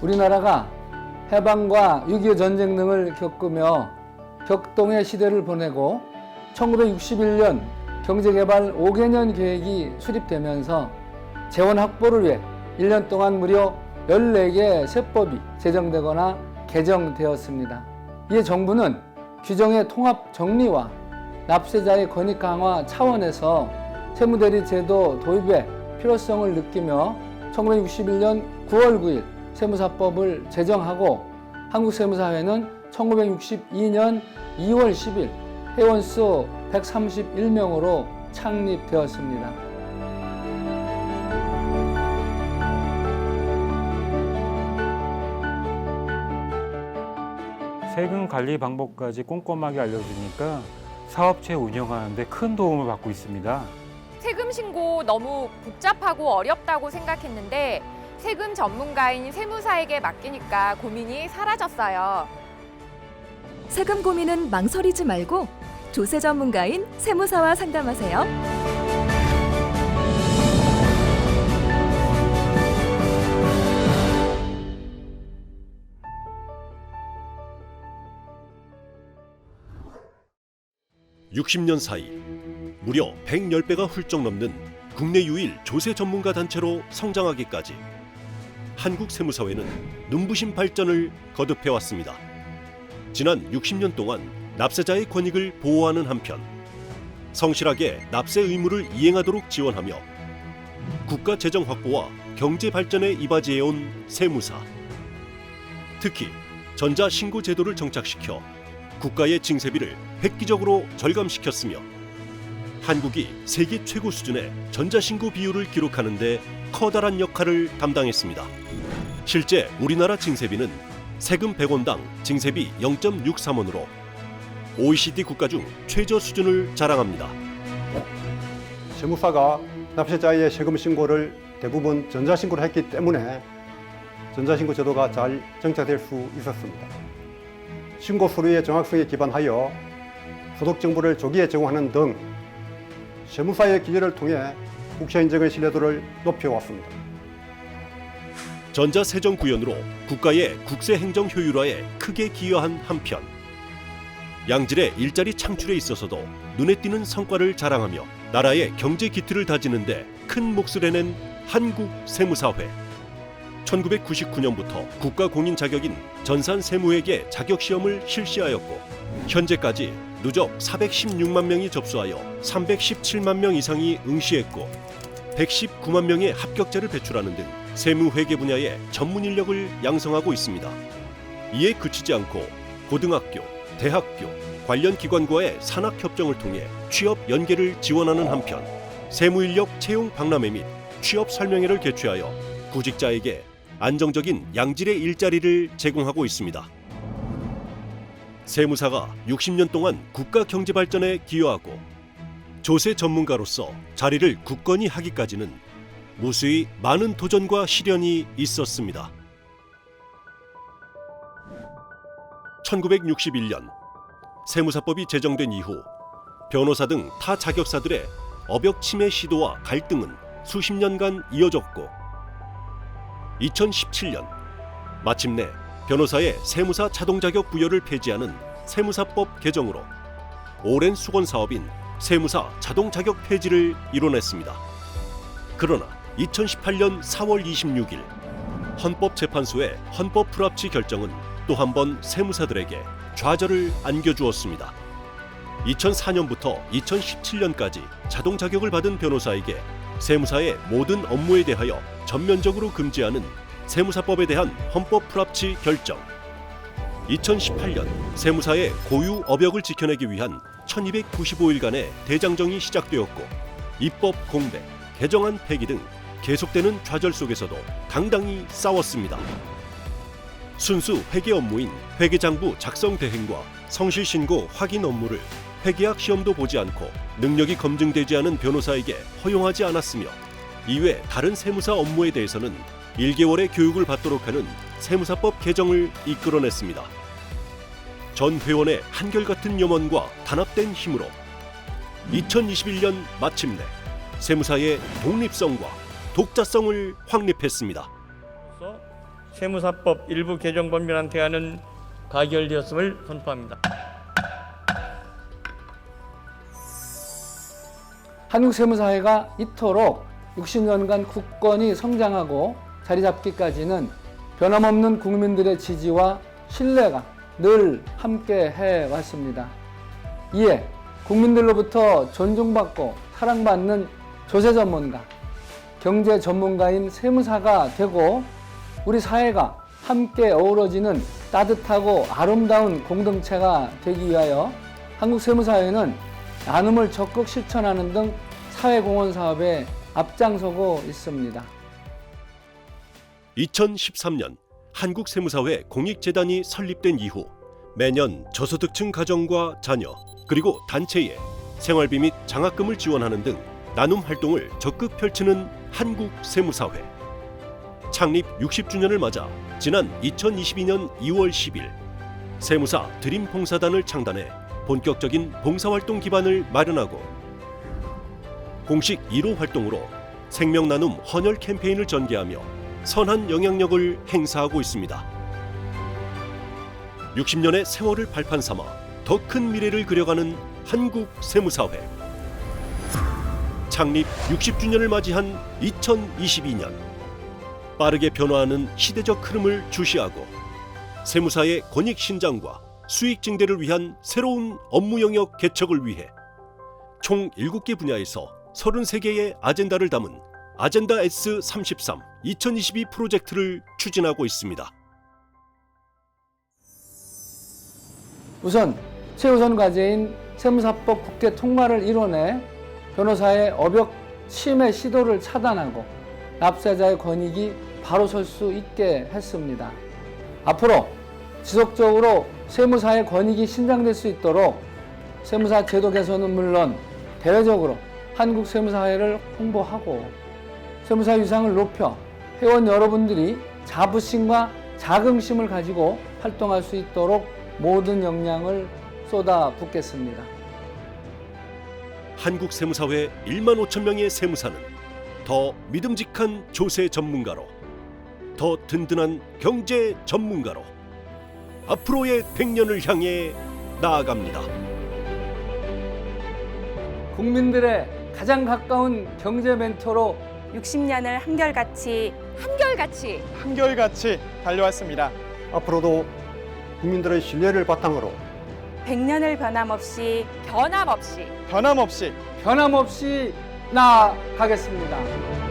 우리나라가 해방과 6.25 전쟁 등을 겪으며 격동의 시대를 보내고 1961년 경제개발 5개년 계획이 수립되면서 재원 확보를 위해 1년 동안 무려 14개의 세법이 제정되거나 개정되었습니다. 이에 정부는 규정의 통합 정리와 납세자의 권익 강화 차원에서 세무대리 제도 도입의 필요성을 느끼며 1961년 9월 9일 세무사법을 제정하고 한국세무사회는 1962년 2월 10일 회원수 131명으로 창립되었습니다. 세금 관리 방법까지 꼼꼼하게 알려주니까 사업체 운영하는 데 큰 도움을 받고 있습니다. 세금 신고 너무 복잡하고 어렵다고 생각했는데 세금 전문가인 세무사에게 맡기니까 고민이 사라졌어요. 세금 고민은 망설이지 말고 조세 전문가인 세무사와 상담하세요. (60년) 사이 무려 110배가 훌쩍 넘는 국내 유일 조세 전문가 단체로 성장하기까지 한국세무사회는 눈부신 발전을 거듭해왔습니다. 지난 60년 동안 납세자의 권익을 보호하는 한편 성실하게 납세 의무를 이행하도록 지원하며 국가 재정 확보와 경제 발전에 이바지해온 세무사. 특히 전자신고 제도를 정착시켜 국가의 징세비를 획기적으로 절감시켰으며 한국이 세계 최고 수준의 전자신고 비율을 기록하는 데 커다란 역할을 담당했습니다. 실제 우리나라 징세비는 세금 100원당 징세비 0.63원으로 OECD 국가 중 최저 수준을 자랑합니다. 세무사가 납세자의 세금 신고를 대부분 전자신고를 했기 때문에 전자신고 제도가 잘 정착될 수 있었습니다. 신고 서류의 정확성에 기반하여 소득 정보를 조기에 제공하는 등 세무사의 기여를 통해 국세인정의 신뢰도를 높여왔습니다. 전자세정구현으로 국가의 국세행정 효율화에 크게 기여한 한편 양질의 일자리 창출에 있어서도 눈에 띄는 성과를 자랑하며 나라의 경제 기틀을 다지는 데 큰 몫을 해낸 한국세무사회. 1999년부터 국가공인 자격인 전산세무회계 자격시험을 실시하였고 현재까지 누적 416만 명이 접수하여 317만 명 이상이 응시했고 119만 명의 합격자를 배출하는 등 세무회계 분야의 전문 인력을 양성하고 있습니다. 이에 그치지 않고 고등학교, 대학교, 관련 기관과의 산학협정을 통해 취업 연계를 지원하는 한편 세무인력 채용 박람회 및 취업 설명회를 개최하여 구직자에게 안정적인 양질의 일자리를 제공하고 있습니다. 세무사가 60년 동안 국가 경제 발전에 기여하고 조세 전문가로서 자리를 굳건히 하기까지는 무수히 많은 도전과 시련이 있었습니다. 1961년 세무사법이 제정된 이후 변호사 등 타 자격사들의 업역 침해 시도와 갈등은 수십 년간 이어졌고 2017년 마침내 변호사의 세무사 자동 자격 부여를 폐지하는 세무사법 개정으로 오랜 수건 사업인 세무사 자동 자격 폐지를 이뤄냈습니다. 그러나 2018년 4월 26일 헌법재판소의 헌법 불합치 결정은 또 한 번 세무사들에게 좌절을 안겨주었습니다. 2004년부터 2017년까지 자동 자격을 받은 변호사에게 세무사의 모든 업무에 대하여 전면적으로 금지하는 세무사법에 대한 헌법 불합치 결정. 2018년 세무사의 고유 업역을 지켜내기 위한 1295일간의 대장정이 시작되었고 입법 공백, 개정안 폐기 등 계속되는 좌절 속에서도 당당히 싸웠습니다. 순수 회계 업무인 회계장부 작성 대행과 성실신고 확인 업무를 회계학 시험도 보지 않고 능력이 검증되지 않은 변호사에게 허용하지 않았으며 이외 다른 세무사 업무에 대해서는 1개월의 교육을 받도록 하는 세무사법 개정을 이끌어냈습니다. 전 회원의 한결같은 염원과 단합된 힘으로 2021년 마침내 세무사의 독립성과 독자성을 확립했습니다. 세무사법 일부 개정 법률안 대안은 가결되었음을 선포합니다. 한국 세무사회가 이토록 60년간 굳건히 성장하고 자리 잡기까지는 변함없는 국민들의 지지와 신뢰가 늘 함께 해왔습니다. 이에 국민들로부터 존중받고 사랑받는 조세 전문가, 경제 전문가인 세무사가 되고 우리 사회가 함께 어우러지는 따뜻하고 아름다운 공동체가 되기 위하여 한국세무사회는 나눔을 적극 실천하는 등 사회공헌 사업에 앞장서고 있습니다. 2013년 한국세무사회 공익재단이 설립된 이후 매년 저소득층 가정과 자녀 그리고 단체에 생활비 및 장학금을 지원하는 등 나눔 활동을 적극 펼치는 한국세무사회. 창립 60주년을 맞아 지난 2022년 2월 10일 세무사 드림 봉사단을 창단해 본격적인 봉사활동 기반을 마련하고 공식 1호 활동으로 생명나눔 헌혈 캠페인을 전개하며 선한 영향력을 행사하고 있습니다. 60년의 세월을 발판 삼아 더 큰 미래를 그려가는 한국세무사회. 창립 60주년을 맞이한 2022년 빠르게 변화하는 시대적 흐름을 주시하고 세무사의 권익 신장과 수익 증대를 위한 새로운 업무 영역 개척을 위해 총 7개 분야에서 33개의 아젠다를 담은 아젠다 S33 2022 프로젝트를 추진하고 있습니다. 우선 최우선 과제인 세무사법 국회 통과를 이뤄내 변호사의 업역 침해 시도를 차단하고 납세자의 권익이 바로 설 수 있게 했습니다. 앞으로 지속적으로 세무사의 권익이 신장될 수 있도록 세무사 제도 개선은 물론 대외적으로 한국 세무사회를 홍보하고 세무사 위상을 높여 회원 여러분들이 자부심과 자긍심을 가지고 활동할 수 있도록 모든 역량을 쏟아붓겠습니다. 한국세무사회 1만 5천 명의 세무사는 더 믿음직한 조세 전문가로, 더 든든한 경제 전문가로 앞으로의 100년을 향해 나아갑니다. 국민들의 가장 가까운 경제 멘토로 60년을 한결같이 한결같이 달려왔습니다. 앞으로도 국민들의 신뢰를 바탕으로 100년을 변함없이 변함없이 변함없이 나아가겠습니다.